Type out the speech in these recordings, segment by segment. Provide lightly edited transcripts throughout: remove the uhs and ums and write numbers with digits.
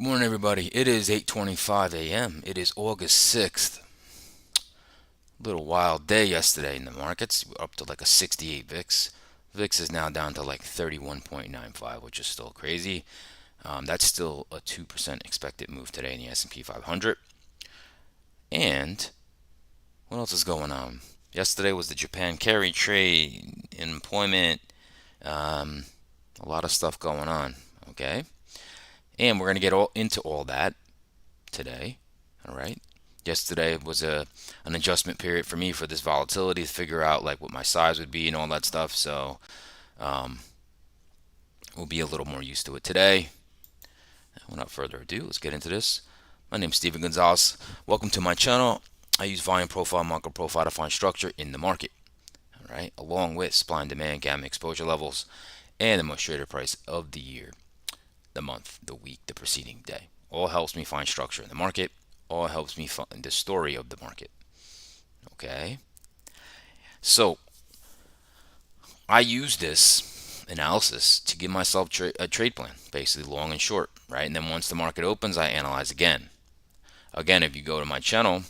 Good morning, everybody. It is 8:25 a.m. It is August 6th. Little wild day yesterday in the markets. We're up to like a 68 VIX. VIX is now down to like 31.95, which is still crazy. That's still a 2% expected move today in the S&P 500. And what else is going on? Yesterday was the Japan carry trade, employment, um, a lot of stuff going on. Okay, and we're gonna get all into all that today. All right. Yesterday was an adjustment period for me for this volatility to figure out like what my size would be and all that stuff. So um, we'll be a little more used to it today. Without further ado, let's get into this. My name is Steven Gonzalez. Welcome to my channel. I use volume profile, market profile to find structure in the market. All right, along with supply and demand, gamma exposure levels, and the most traded price of the year, the month, the week, the preceding day. All helps me find structure in the market. All helps me find the story of the market. Okay. So I use this analysis to give myself a trade plan, basically long and short, right? And then once the market opens, I analyze again. Again, if you go to my channel,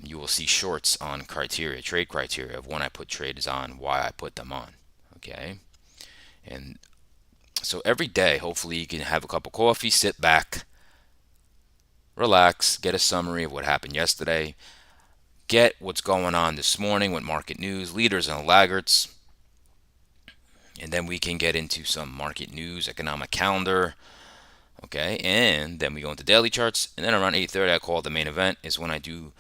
you will see shorts on criteria, trade criteria of when I put trades on, why I put them on. Okay. And so every day, hopefully you can have a cup of coffee, sit back, relax, get a summary of what happened yesterday, get what's going on this morning with market news, leaders and laggards, and then we can get into some market news, economic calendar, okay, and then we go into daily charts, and then around 8:30 I call the main event is when I do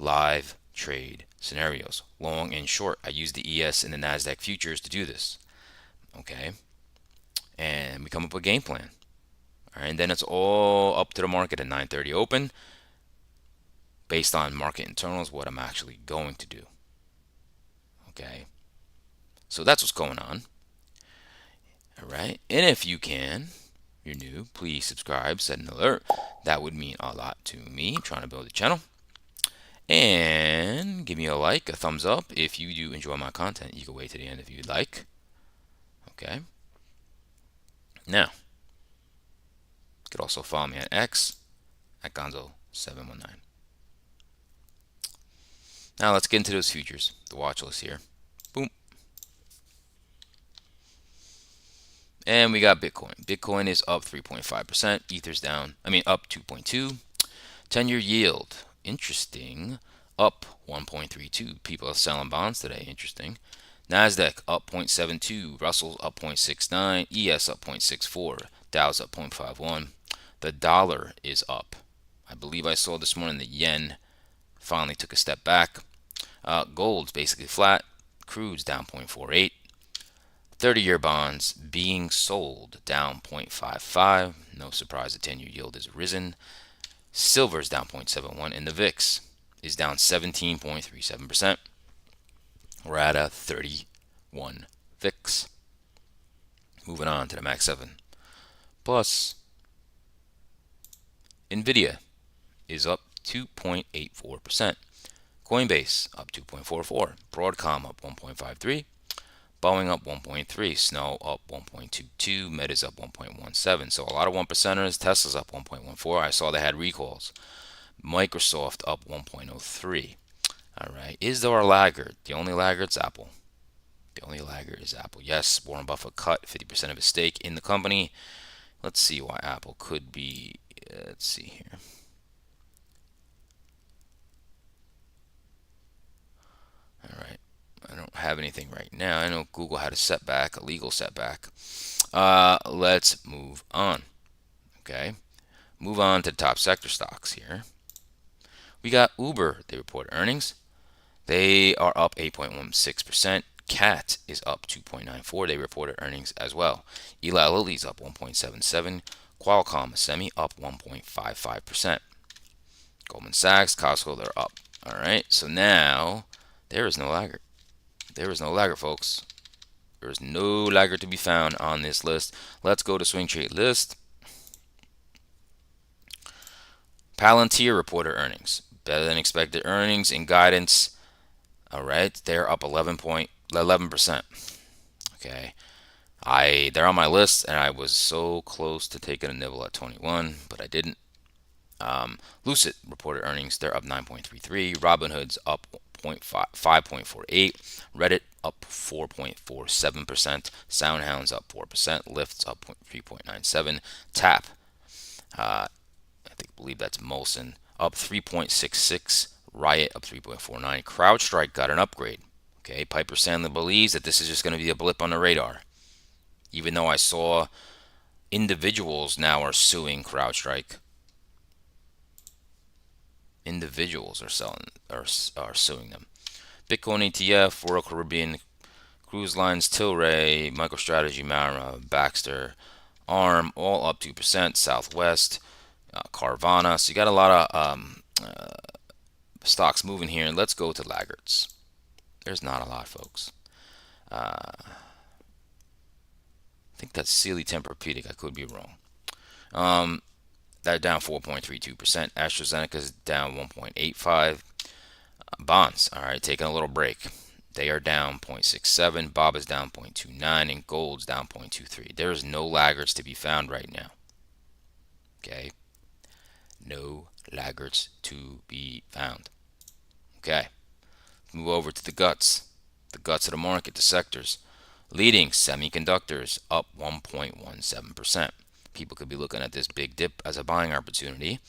live trade scenarios, long and short. I use the ES and the NASDAQ futures to do this, okay, and we come up with a game plan. All right, and then it's all up to the market at 9:30 open based on market internals, what I'm actually going to do, okay. So that's what's going on. All right, and if you can, you're new, please subscribe, set an alert. That would mean a lot to me trying to build a channel. And give me a like, a thumbs up if you do enjoy my content. You can wait to the end if you'd like. Okay. Now, you could also follow me at X at Gonzo719. Now let's get into those futures, the watch list here. Boom. And we got Bitcoin. Bitcoin is up 3.5%. Ether's down, up 2.2. 10-year yield, interesting, up 1.32. People are selling bonds today, interesting. NASDAQ up 0.72. Russell's up 0.69. ES up 0.64. Dow's up 0.51. The dollar is up. I believe I saw this morning the yen finally took a step back. Gold's basically flat. Crude's down 0.48. 30-year bonds being sold down 0.55. No surprise the 10-year yield has risen. Silver's down 0.71 and the VIX is down 17.37%. We're at a 31 VIX. Moving on to the Max 7. Plus, Nvidia is up 2.84%. Coinbase up 2.44. Broadcom up 1.53. Boeing up 1.3, Snow up 1.22, Meta's up 1.17. So a lot of 1%ers. Tesla's up 1.14. I saw they had recalls. Microsoft up 1.03. All right. Is there a laggard? The only laggard's Apple. The only laggard is Apple. Yes, Warren Buffett cut 50% of his stake in the company. Let's see why Apple could be. Let's see here. All right. I don't have anything right now. I know Google had a setback, a legal setback. Let's move on. Okay. Move on to the top sector stocks here. We got Uber. They report earnings. They are up 8.16%. Cat is up 2.94. They reported earnings as well. Eli Lilly's up 1.77. Qualcomm Semi up 1.55%. Goldman Sachs, Costco, they're up. All right. So now there is no laggard. There is no laggard, folks. There is no laggard to be found on this list. Let's go to swing trade list. Palantir reported earnings. Better than expected earnings and guidance. All right. They're up 11%. Okay. They're on my list, and I was so close to taking a nibble at 21, but I didn't. Lucid reported earnings. They're up 9.33. Robinhood's up 5.48. Reddit up 4.47%. SoundHound's up 4%. Lyft's up 3.97. Tap, believe that's Molson, up 3.66. Riot up 3.49. CrowdStrike got an upgrade. Okay, Piper Sandler believes that this is just going to be a blip on the radar. Even though I saw individuals now are suing CrowdStrike. Individuals are suing them. Bitcoin ETF, Royal Caribbean Cruise Lines, Tilray, MicroStrategy, Mara, Baxter, ARM, all up 2%. Southwest, Carvana. So you got a lot of stocks moving here. Let's go to laggards. There's not a lot, folks. I think that's Sealy Tempur-Pedic. I could be wrong. They're down 4.32%. AstraZeneca's down 1.85. Bonds, all right, taking a little break. They are down 0.67. Bob is down 0.29, and gold's down 0.23. There is no laggards to be found right now. Okay, no laggards to be found. Okay, move over to the guts of the market, the sectors. Leading, semiconductors up 1.17%. People could be looking at this big dip as a buying opportunity.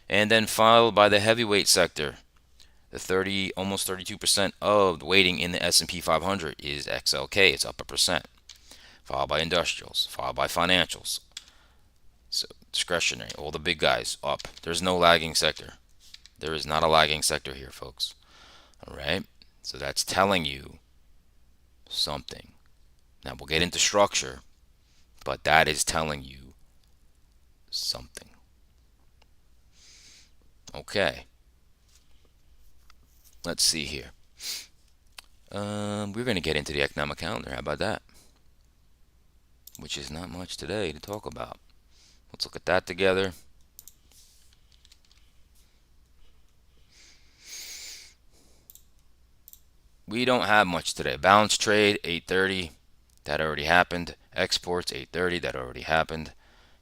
And then followed by the heavyweight sector. The almost 32% of the weighting in the S&P 500 is XLK. It's up 1%. Followed by industrials, followed by financials. So discretionary, all the big guys up. There's no lagging sector. There is not a lagging sector here, folks. All right. So that's telling you something. Now we'll get into structure, but that is telling you something. Okay. Let's see here. We're going to get into the economic calendar. How about that? Which is not much today to talk about. Let's look at that together. We don't have much today. Balance trade, 8:30. That already happened. Exports, 8:30. That already happened.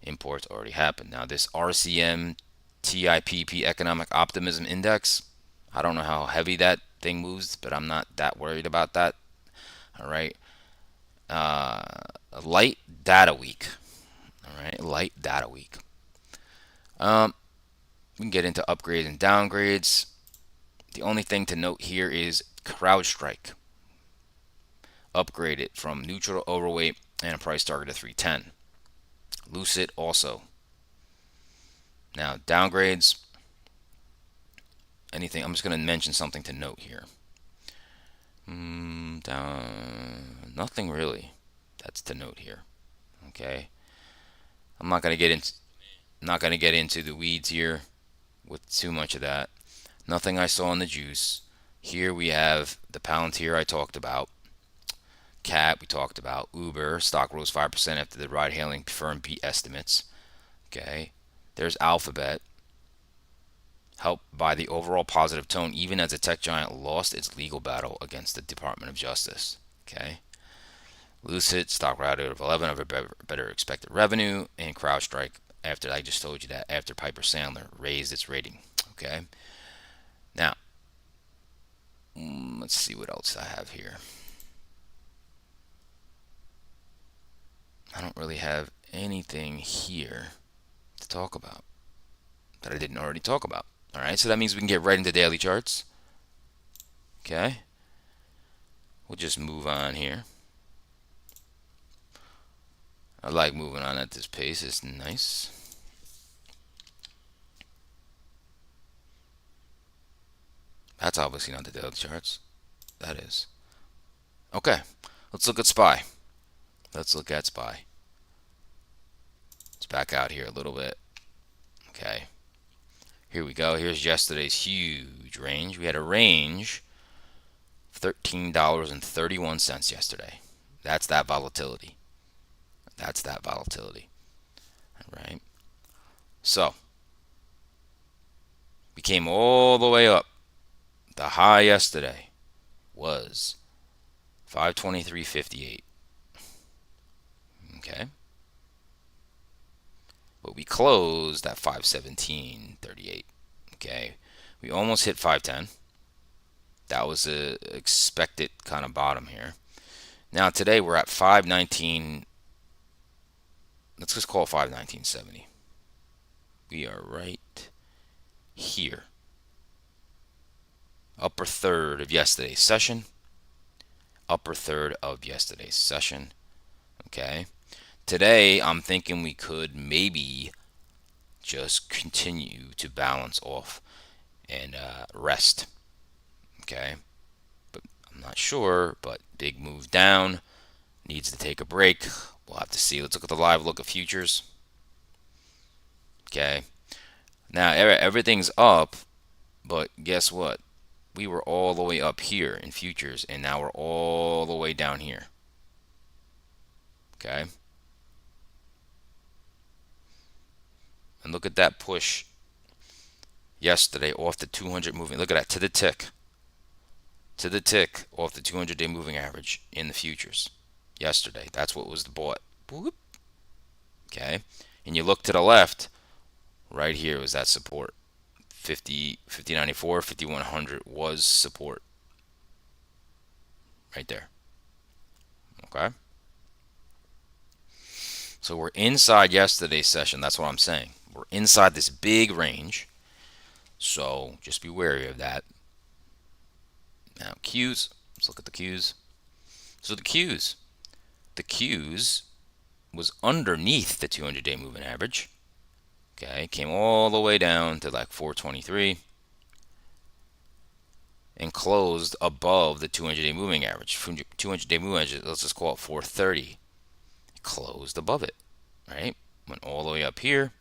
Imports already happened. Now this RCM TIPP Economic Optimism Index, I don't know how heavy that thing moves, but I'm not that worried about that. All right. Light data week. All right. Light data week. We can get into upgrades and downgrades. The only thing to note here is CrowdStrike upgraded from neutral to overweight and a price target of 310. Lucid also. Now downgrades. Anything? I'm just going to mention something to note here. Nothing really. That's to note here. Okay. I'm not going to get into the weeds here with too much of that. Nothing I saw in the juice. Here we have the Palantir I talked about. Cat we talked about. Uber stock rose 5% after the ride-hailing firm beat estimates. Okay. There's Alphabet, helped by the overall positive tone, even as the tech giant lost its legal battle against the Department of Justice. Okay. Lucid stock routed of 11 over better expected revenue, and CrowdStrike, after I just told you that, after Piper Sandler raised its rating. Okay. Now, let's see what else I have here. I don't really have anything here to talk about that I didn't already talk about. All right, so that means we can get right into daily charts. Okay. We'll just move on here. I like moving on at this pace. It's nice. That's obviously not the daily charts. That is. Okay. Let's look at SPY. Let's look at SPY. Let's back out here a little bit. Okay. Here we go. Here's yesterday's huge range. We had a range of $13.31 yesterday. That's that volatility. That's that volatility. All right. So, we came all the way up. The high yesterday was 523.58. Okay. But we closed at 517.38. Okay. We almost hit 510. That was a expected kind of bottom here. Now today we're at 519. Let's just call it 519.70. We are right here. Upper third of yesterday's session. Upper third of yesterday's session. Okay. Today I'm thinking we could maybe just continue to balance off and rest. Okay. But I'm not sure. But big move down. Needs to take a break. We'll have to see. Let's look at the live look of futures. Okay. Now everything's up, but guess what? We were all the way up here in futures, and now we're all the way down here. Okay. And look at that push yesterday off the 200 moving. Look at that, to the tick. To the tick off the 200-day moving average in the futures yesterday. That's what was the bought. Boop. Okay. And you look to the left, right here was that support. 5094, 5100 was support. Right there. Okay. So we're inside yesterday's session. That's what I'm saying. We're inside this big range. So just be wary of that. Now Qs. Let's look at the Qs. So the Qs was underneath the 200-day moving average. Okay, came all the way down to like 423 and closed above the 200-day moving average. 200-day moving average, let's just call it 430. Closed above it, right? Went all the way up here.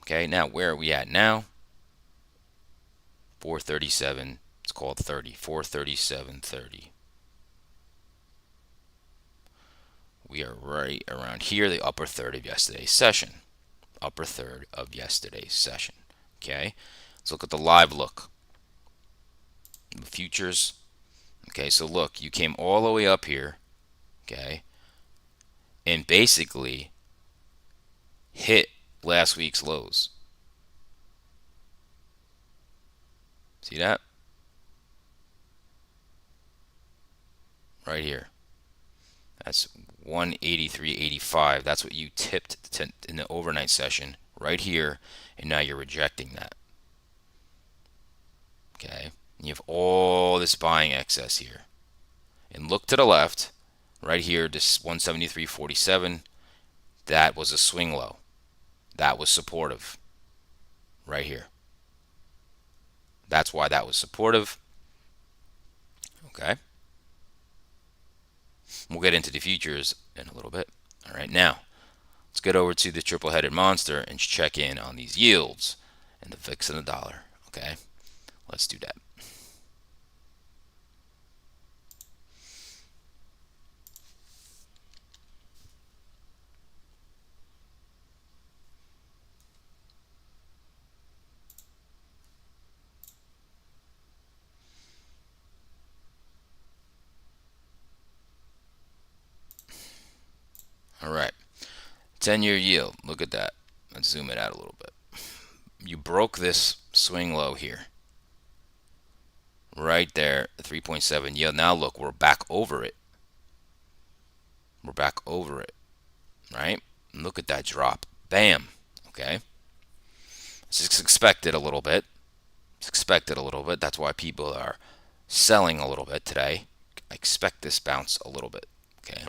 Okay, now where are we at now? 437. Let's call it 30. 437.30. We are right around here, the upper third of yesterday's session. Upper third of yesterday's session. Okay, let's look at the live look. The futures. Okay, so look, you came all the way up here. Okay, and basically hit last week's lows. See that? Right here. That's 183.85. That's what you tipped in the overnight session right here, and now you're rejecting that. Okay, and you have all this buying excess here. And look to the left, right here, this 173.47. That was a swing low. That was supportive. Right here. That's why that was supportive. Okay. We'll get into the futures in a little bit. All right, now let's get over to the triple-headed monster and check in on these yields and the VIX and the dollar. Okay, let's do that. All right, 10-year yield. Look at that. Let's zoom it out a little bit. You broke this swing low here. Right there, 3.7 yield. Now look, we're back over it. We're back over it, right? And look at that drop. Bam. Okay. It's expected a little bit. It's expected a little bit. That's why people are selling a little bit today. I expect this bounce a little bit. Okay.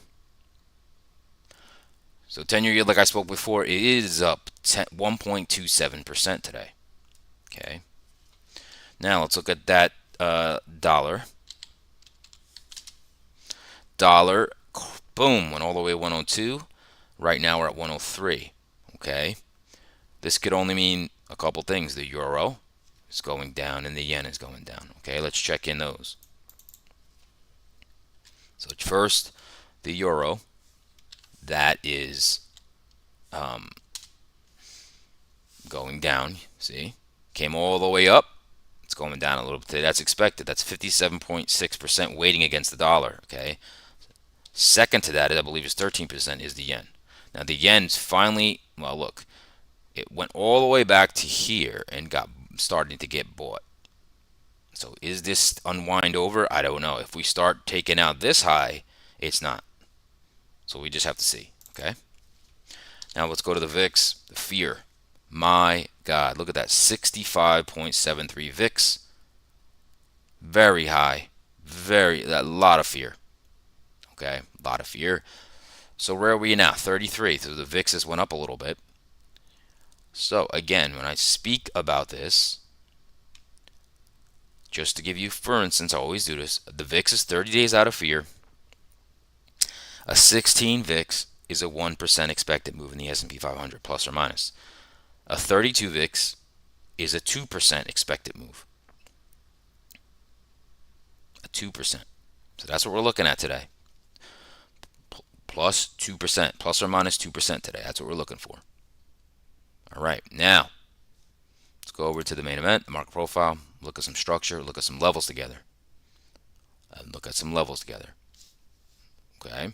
So 10-year yield, like I spoke before, it is up 1.27% today. Okay. Now let's look at that dollar. Dollar, boom, went all the way to 102. Right now we're at 103. Okay. This could only mean a couple things. The euro is going down and the yen is going down. Okay, let's check in those. So first, the euro. That is going down. See, came all the way up. It's going down a little bit. That's expected. That's 57.6% weighting against the dollar. Okay, Second to that, I believe, is 13% is the yen. Now the yen's finally, well, look, it went all the way back to here and got starting to get bought. So is this unwind over? I don't know. If we start taking out this high, it's not. So we just have to see. Okay. Now let's go to the VIX. The fear. My God, look at that 65.73 VIX. Very high. A lot of fear. Okay, a lot of fear. So where are we now? 33. So the VIX has went up a little bit. So again, when I speak about this, just to give you, for instance, I always do this. The VIX is 30 days out of fear. A 16 VIX is a 1% expected move in the S&P 500, plus or minus. A 32 VIX is a 2% expected move. A 2%. So that's what we're looking at today. Plus 2%, plus or minus 2% today. That's what we're looking for. All right, now let's go over to the main event, the market profile, look at some structure, look at some levels together. Okay.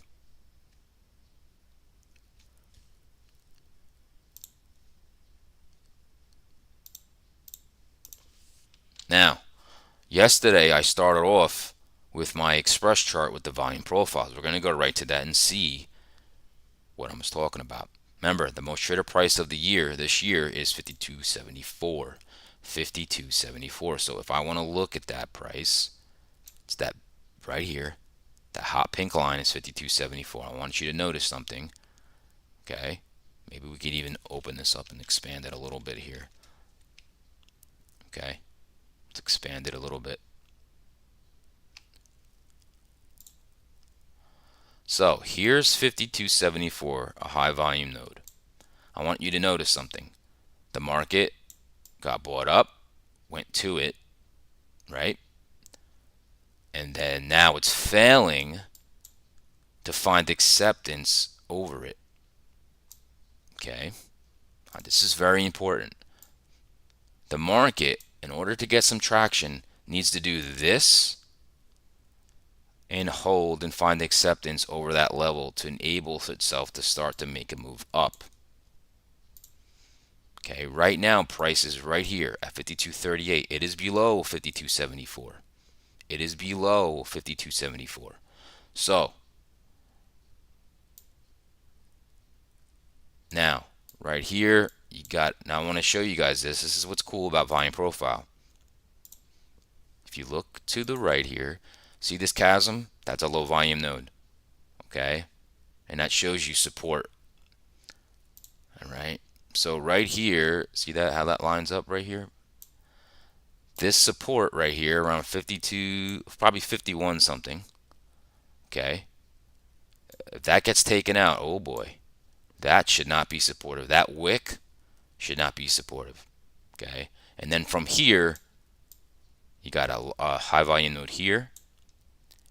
Now, yesterday I started off with my express chart with the volume profiles. We're going to go right to that and see what I was talking about. Remember, the most traded price of the year this year is 52.74. 52.74. So if I want to look at that price, it's that right here. That hot pink line is 52.74. I want you to notice something. Okay. Maybe we could even open this up and expand it a little bit here. Okay. Let's expand it a little bit. So here's 52.74, a high volume node. I want you to notice something. The market got bought up, went to it, right? And then now it's failing to find acceptance over it. Okay? Now, this is very important. The market, in order to get some traction, needs to do this and hold and find acceptance over that level to enable itself to start to make a move up. Okay, right now price is right here at 52.38. It is below 52.74. It is below 52.74. So now right here you got, now I want to show you guys this. This is what's cool about volume profile. If you look to the right here, see this chasm? That's a low volume node. Okay? And that shows you support. All right? So right here, see that, how that lines up right here? This support right here around 52, probably 51 something. Okay? If that gets taken out, oh boy, that should not be supportive. That wick should not be supportive. Okay? And then from here, you got a high volume node here,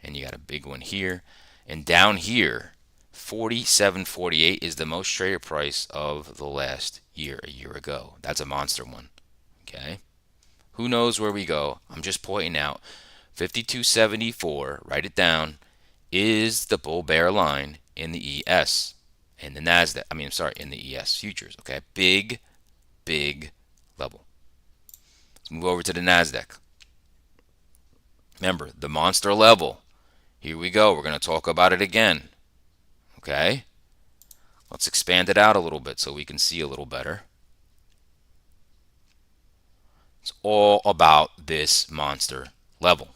and you got a big one here, and down here 47.48 is the most traded price of the last year, a year ago. That's a monster one. Okay, who knows where we go? I'm just pointing out 52.74, write it down, is the bull bear line in the ES, in the Nasdaq, in the ES futures. Okay, big level. Let's move over to the Nasdaq. Remember, the monster level. Here we go. We're going to talk about it again. Okay? Let's expand it out a little bit so we can see a little better. It's all about this monster level.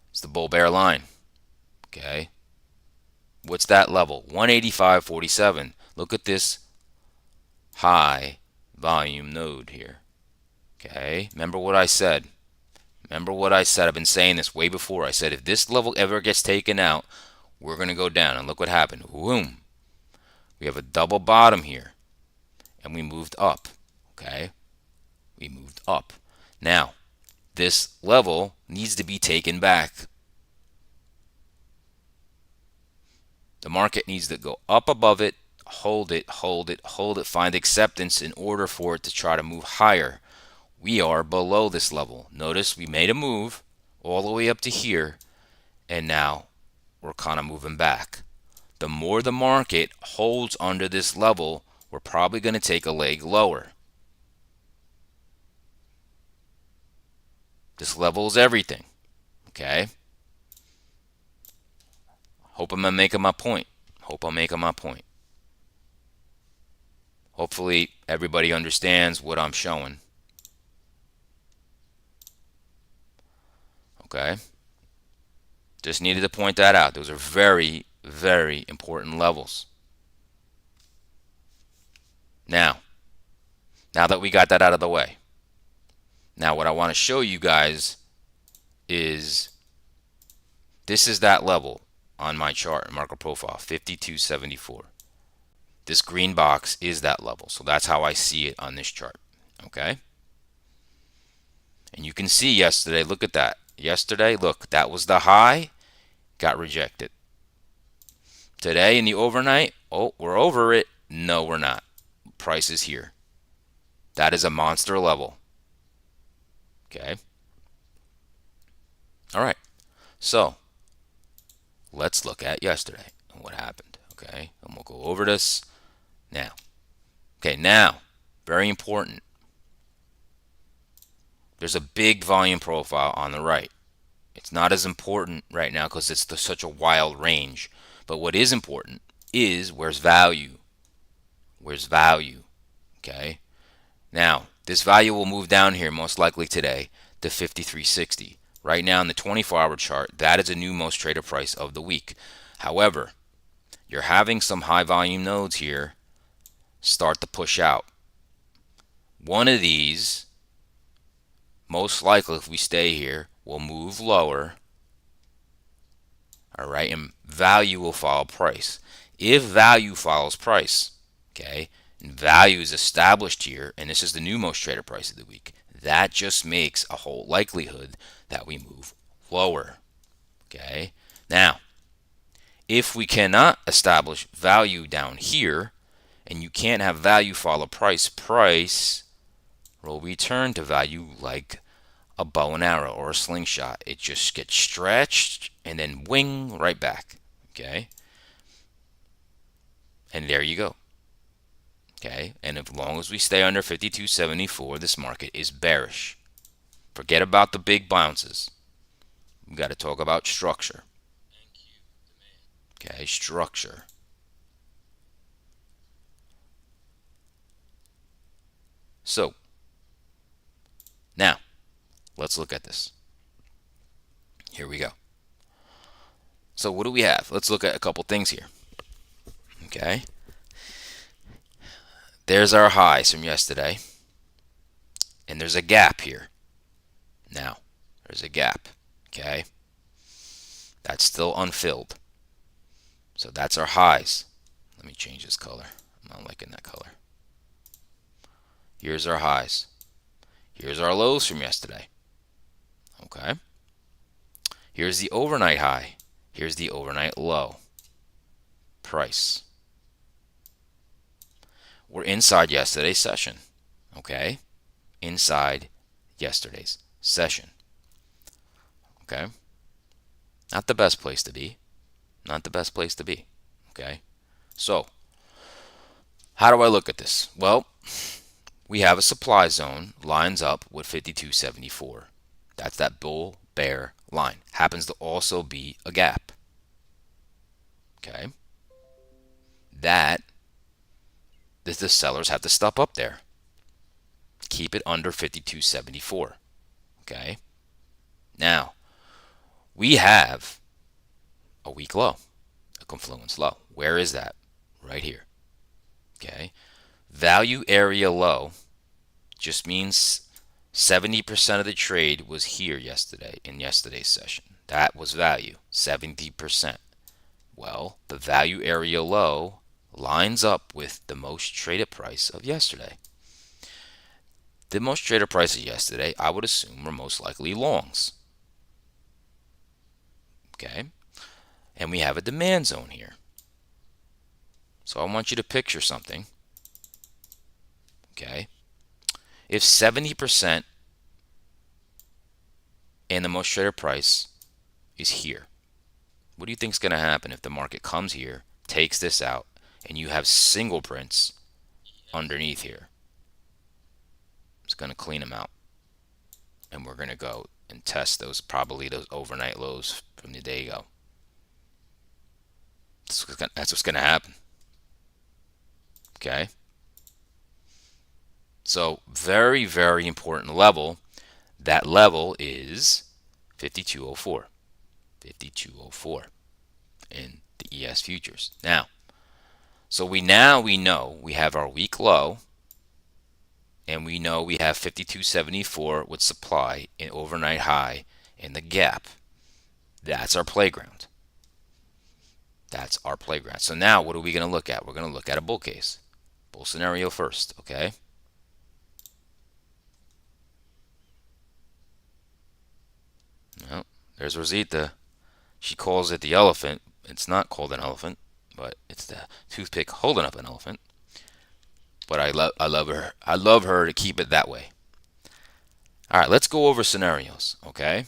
It's the bull bear line. Okay? What's that level? 185.47. Look at this high volume node here. Okay? Remember what I said. I've been saying this way before. I said if this level ever gets taken out, we're going to go down. And look what happened. Boom. We have a double bottom here. And we moved up. Okay? We moved up. Now, this level needs to be taken back. The market needs to go up above it, hold it, find acceptance in order for it to try to move higher. We are below this level. Notice we made a move all the way up to here, and now we're kind of moving back. The more the market holds under this level, we're probably going to take a leg lower. This level is everything. Okay? Hope I'm making my point. Hopefully everybody understands what I'm showing. Okay? Just needed to point that out. Those are very, very important levels. Now that we got that out of the way, now what I want to show you guys is this is that level on my chart, market profile, 5274. This green box is that level. So that's how I see it on this chart. Okay? And you can see yesterday, look at that. Yesterday, look, that was the high, got rejected. Today in the overnight, oh, we're over it. No, we're not. Price is here. That is a monster level. Okay? All right. So, let's look at yesterday and what happened. Okay? And we'll go over this now. Okay, now, very important. There's a big volume profile on the right. It's not as important right now because it's such a wild range. But what is important is where's value? Where's value? Okay? Now, this value will move down here most likely today to 53.60. Right now in the 24-hour chart, that is a new most traded price of the week. However, you're having some high volume nodes here start to push out. One of these, most likely if we stay here, will move lower. All right, and value will follow price. If value follows price, okay, and value is established here, and this is the new most traded price of the week, that just makes a whole likelihood that we move lower. Okay, now, if we cannot establish value down here, and you can't have value follow price, price will return to value like a bow and arrow or a slingshot. It just gets stretched and then wing right back. Okay, and there you go. Okay, and as long as we stay under 52.74, this market is bearish. Forget about the big bounces. We got to talk about structure. Okay, structure. So, now, let's look at this. Here we go. So what do we have? Let's look at a couple things here. Okay. There's our highs from yesterday. And there's a gap here. Now, there's a gap. Okay. That's still unfilled. So that's our highs. Let me change this color. I'm not liking that color. Here's our highs. Here's our lows from yesterday. Okay. Here's the overnight high. Here's the overnight low. Price. We're inside yesterday's session. Okay. Inside yesterday's session. Okay. Not the best place to be. Not the best place to be. Okay. So, how do I look at this? Well, we have a supply zone lines up with 52.74. That's that bull bear line. Happens to also be a gap. Okay. That the sellers have to step up there. Keep it under 52.74. Okay. Now, we have a weak low, a confluence low. Where is that? Right here. Okay. Value area low just means 70% of the trade was here yesterday, in yesterday's session. That was value, 70%. Well, the value area low lines up with the most traded price of yesterday. The most traded price of yesterday, I would assume, were most likely longs. Okay? And we have a demand zone here. So I want you to picture something. Okay? If 70% and the most traded price is here, What do you think is going to happen if the market comes here, takes this out, and you have single prints underneath here? It's going to clean them out. And we're going to go and test those, probably those overnight lows from the day ago. That's what's going to happen. Okay. So very, very important level. That level is 5204. 5204 in the ES futures. Now, so we know we have our week low, and we know we have 5274 with supply and overnight high in the gap. That's our playground. That's our playground. So now what are we going to look at? We're going to look at a bull case. Bull scenario first, okay? Well, there's Rosita. She calls it the elephant. It's not called an elephant, but it's the toothpick holding up an elephant. But I love her. I love her to keep it that way. All right, let's go over scenarios, okay?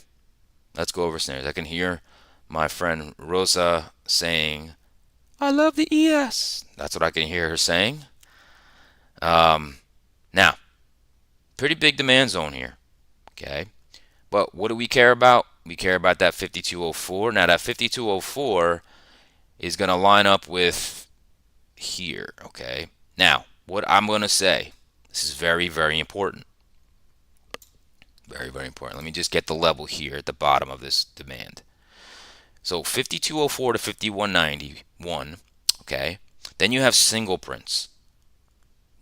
Let's go over scenarios. I can hear my friend Rosa saying, I love the ES. That's what I can hear her saying. Now, pretty big demand zone here, okay? But what do we care about? We care about that 5204. Now, that 5204 is going to line up with here, okay? Now, what I'm going to say, this is very, very important. Very, very important. Let me just get the level here at the bottom of this demand. So 5204 to 5191, okay? Then you have single prints.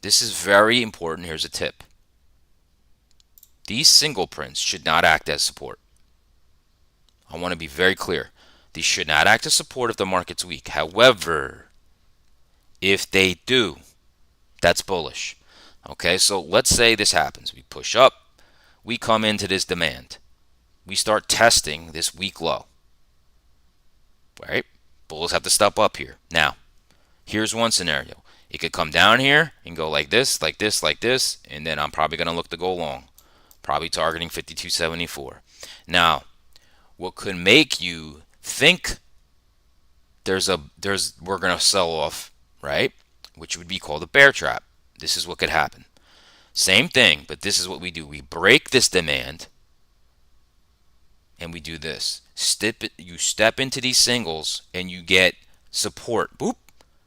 This is very important. Here's a tip. These single prints should not act as support. I want to be very clear. These should not act as support if the market's weak. However, if they do, that's bullish. Okay, so let's say this happens. We push up. We come into this demand. We start testing this weak low. Right? Bulls have to step up here. Now, here's one scenario. It could come down here and go like this, like this, like this, and then I'm probably going to look to go long. Probably targeting 5274. Now, what could make you think we're going to sell off, right? Which would be called a bear trap. This is what could happen. Same thing, but this is what we do. We break this demand, and we do this. You step into these singles, and you get support. Boop.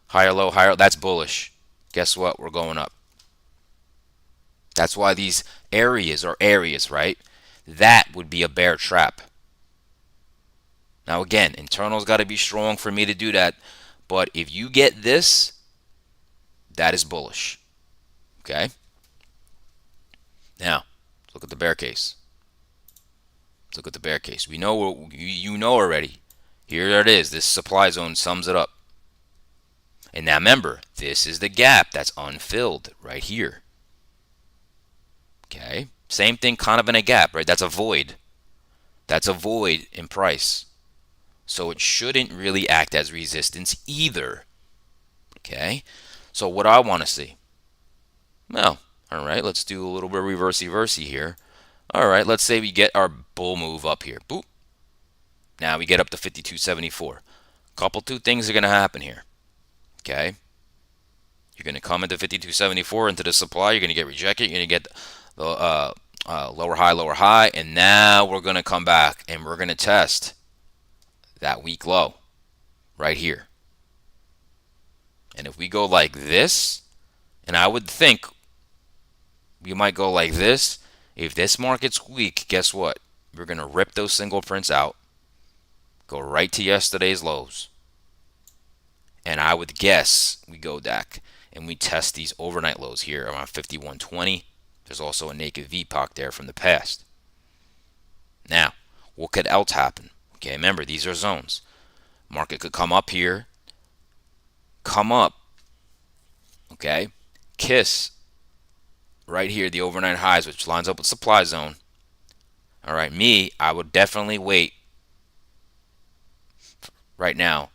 Higher, low, higher. That's bullish. Guess what? We're going up. That's why these areas are areas, right? That would be a bear trap. Now, again, internal's got to be strong for me to do that. But if you get this, that is bullish. Okay? Now, look at the bear case. Let's look at the bear case. We know, you know already. Here it is. This supply zone sums it up. And now remember, this is the gap that's unfilled right here. Okay? Same thing kind of in a gap, right? That's a void. That's a void in price. So it shouldn't really act as resistance either. Okay? So what do I want to see? Well, all right, let's do a little bit of reversey here. All right, let's say we get our bull move up here. Boop. Now we get up to 5274. Two things are going to happen here. Okay? You're going to come into 5274 into the supply. You're going to get rejected. You're going to get the lower high. And now we're going to come back and we're going to test that weak low right here. And if we go like this, and I would think we might go like this. If this market's weak, guess what? We're going to rip those single prints out, go right to yesterday's lows. And I would guess we go back and we test these overnight lows here around 5120. There's also a naked VPOC there from the past. Now, what could else happen? Okay, remember, these are zones. Market could come up here, come up, okay, kiss right here, the overnight highs, which lines up with supply zone. All right, I would definitely wait right now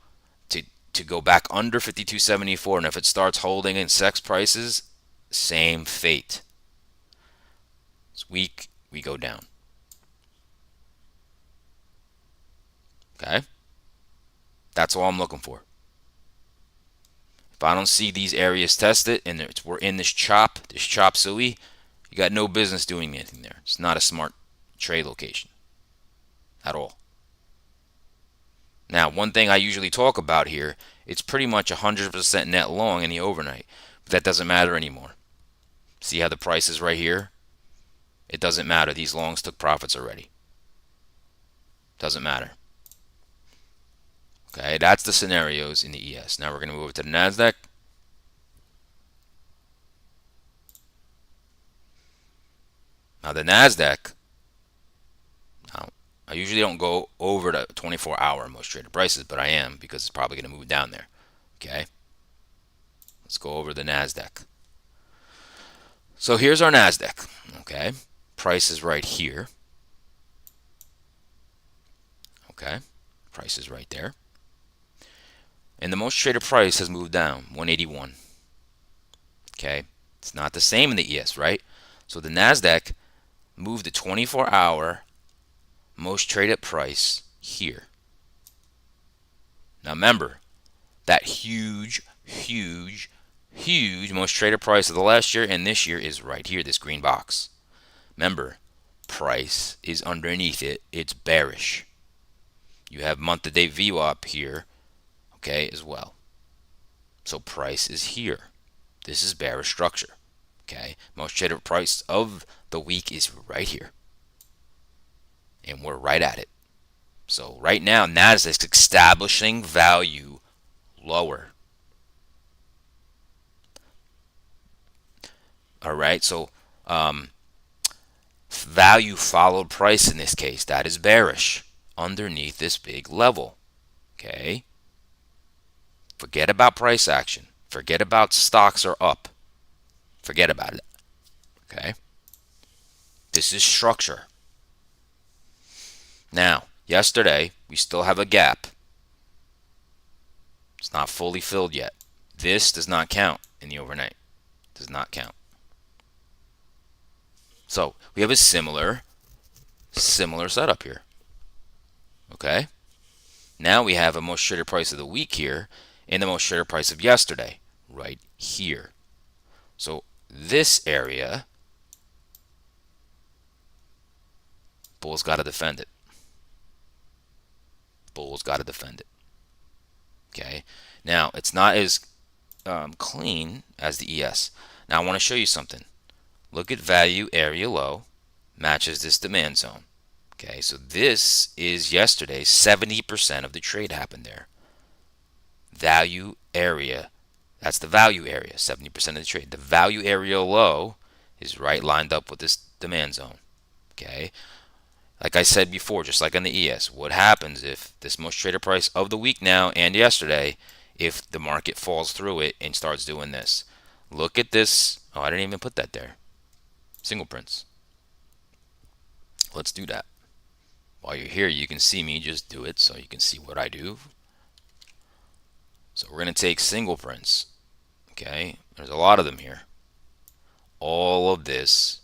to go back under 5274, and if it starts holding in sex prices, same fate. It's weak, we go down. Okay? That's all I'm looking for. If I don't see these areas tested and we're in this chop suey, you got no business doing anything there. It's not a smart trade location at all. Now, one thing I usually talk about here, it's pretty much 100% net long in the overnight, but that doesn't matter anymore. See how the price is right here? It doesn't matter. These longs took profits already. Doesn't matter. Okay, that's the scenarios in the ES. Now we're going to move over to the NASDAQ. Now the NASDAQ, I usually don't go over the 24-hour most traded prices, but I am because it's probably going to move down there. Okay, let's go over the NASDAQ. So here's our NASDAQ. Okay, price is right here. Okay, price is right there. And the most traded price has moved down, 181. Okay, it's not the same in the ES, right? So the NASDAQ moved the 24-hour most traded price here. Now remember, that huge most traded price of the last year and this year is right here, this green box. Remember, price is underneath it. It's bearish. You have month-to-date VWAP here, okay, as well. So price is here. This is bearish structure. Okay, most traded price of the week is right here. And we're right at it. So right now, Nasdaq's establishing value lower. All right, so value followed price in this case. That is bearish underneath this big level. Okay, forget about price action. Forget about stocks are up. Forget about it. Okay, this is structure. Now, yesterday, we still have a gap. It's not fully filled yet. This does not count in the overnight. Does not count. So, we have a similar setup here. Okay? Now we have a most traded price of the week here and the most traded price of yesterday right here. So, this area, bull's got to defend it. Bull's got to defend it. Okay? Now, it's not as clean as the ES. Now, I want to show you something. Look at value area low matches this demand zone. Okay, so this is yesterday. 70% of the trade happened there. Value area, that's the value area, 70% of the trade. The value area low is right lined up with this demand zone. Okay, like I said before, just like on the ES, what happens if this most traded price of the week now and yesterday, if the market falls through it and starts doing this? Look at this. Oh, I didn't even put that there. Single prints. Let's do that. While you're here, you can see me just do it so you can see what I do. So we're going to take single prints. Okay, there's a lot of them here. All of this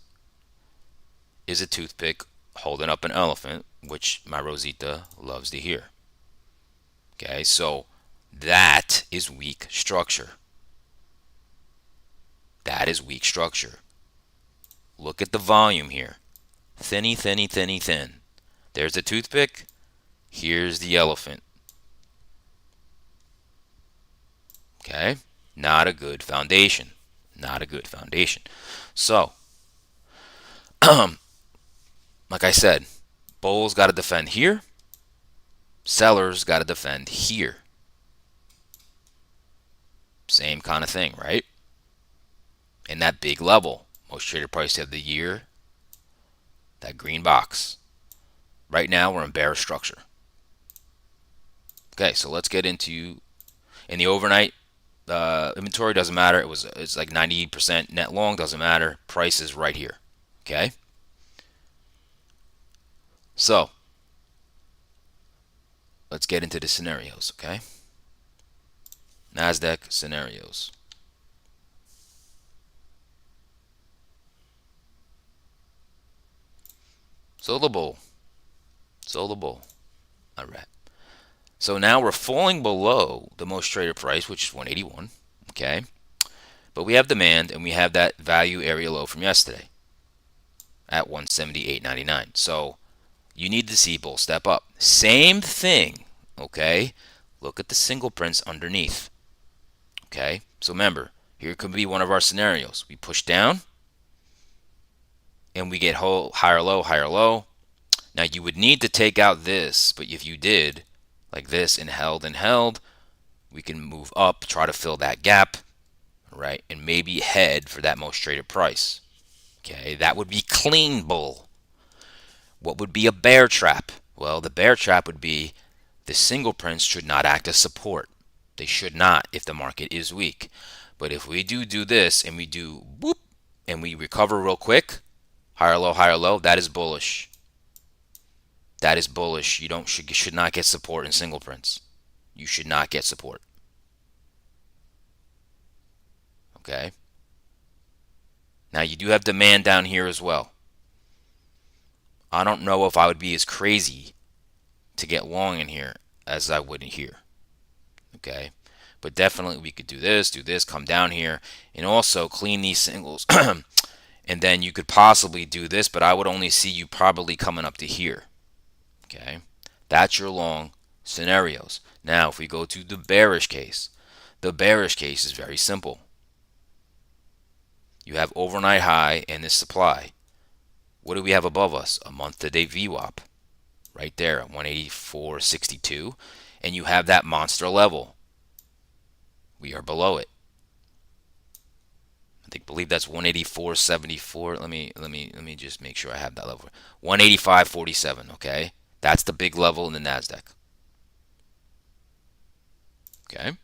is a toothpick holding up an elephant, which my Rosita loves to hear. Okay, so that is weak structure. That is weak structure. Look at the volume here. Thinny, thinny, thinny, thin. There's the toothpick. Here's the elephant. Okay, not a good foundation. Not a good foundation. So, like I said, bulls got to defend here. Sellers got to defend here. Same kind of thing, right? And that big level, most traded price of the year, that green box. Right now, we're in bearish structure. Okay, so let's get into, in the overnight, inventory doesn't matter. It's like 90% net long, doesn't matter. Price is right here. Okay? So, let's get into the scenarios, okay? NASDAQ scenarios. Sold the bull. Sold the bull. All right. So now we're falling below the most traded price, which is 181. Okay. But we have demand and we have that value area low from yesterday at 178.99. So you need to see bull step up. Same thing. Okay. Look at the single prints underneath. Okay. So remember, here could be one of our scenarios. We push down and we get higher low, higher low. Now you would need to take out this, but if you did like this and held, we can move up, try to fill that gap, right? And maybe head for that most traded price. Okay, that would be clean bull. What would be a bear trap? Well, the bear trap would be the single prints should not act as support. They should not if the market is weak. But if we do this and we do whoop and we recover real quick, higher low, that is bullish. That is bullish. You should not get support in single prints. You should not get support. Okay. Now you do have demand down here as well. I don't know if I would be as crazy to get long in here as I would in here. Okay. But definitely we could do this, come down here, and also clean these singles. And then you could possibly do this, but I would only see you probably coming up to here. Okay. That's your long scenarios. Now, if we go to the bearish case is very simple. You have overnight high and this supply. What do we have above us? A month-to-date VWAP right there at 184.62, and you have that monster level. We are below it. I believe that's 184.74. Let me just make sure I have that level. 185.47. Okay, that's the big level in the Nasdaq. Okay,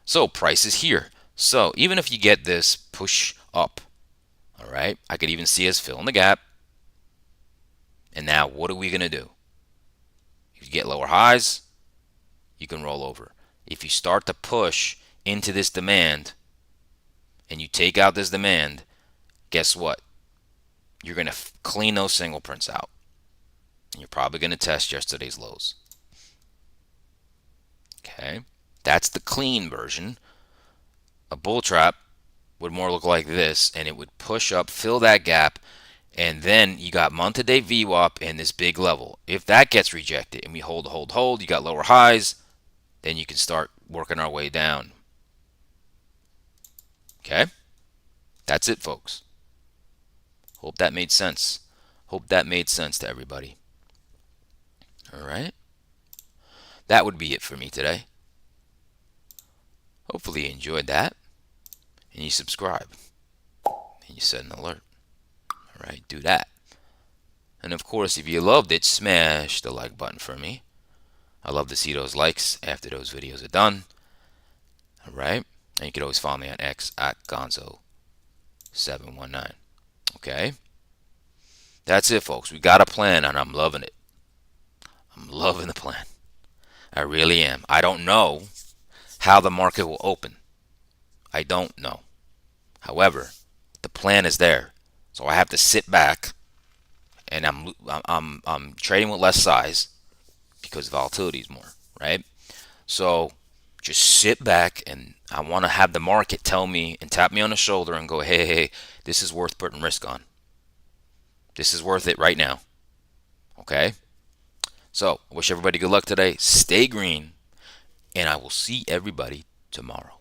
so price is here. So even if you get this push up, all right, I could even see us fill in the gap. And now what are we going to do? If you get lower highs, you can roll over. If you start to push into this demand and you take out this demand, guess what? You're going to clean those single prints out. And you're probably going to test yesterday's lows. Okay, that's the clean version. A bull trap would more look like this, and it would push up, fill that gap, and then you got month-to-date VWAP and this big level. If that gets rejected and we hold, you got lower highs, then you can start working our way down. Okay? That's it, folks. Hope that made sense. Hope that made sense to everybody. All right? That would be it for me today. Hopefully you enjoyed that. And you subscribe. And you set an alert. All right, do that. And of course, if you loved it, smash the like button for me. I love to see those likes after those videos are done. All right. And you can always follow me on X at Gonzo719. Okay. That's it, folks. We got a plan, and I'm loving it. I'm loving the plan. I really am. I don't know how the market will open. I don't know. However, the plan is there. So I have to sit back, and I'm trading with less size because volatility is more, right? So just sit back, and I want to have the market tell me and tap me on the shoulder and go, hey, this is worth putting risk on. This is worth it right now. Okay? So I wish everybody good luck today. Stay green, and I will see everybody tomorrow.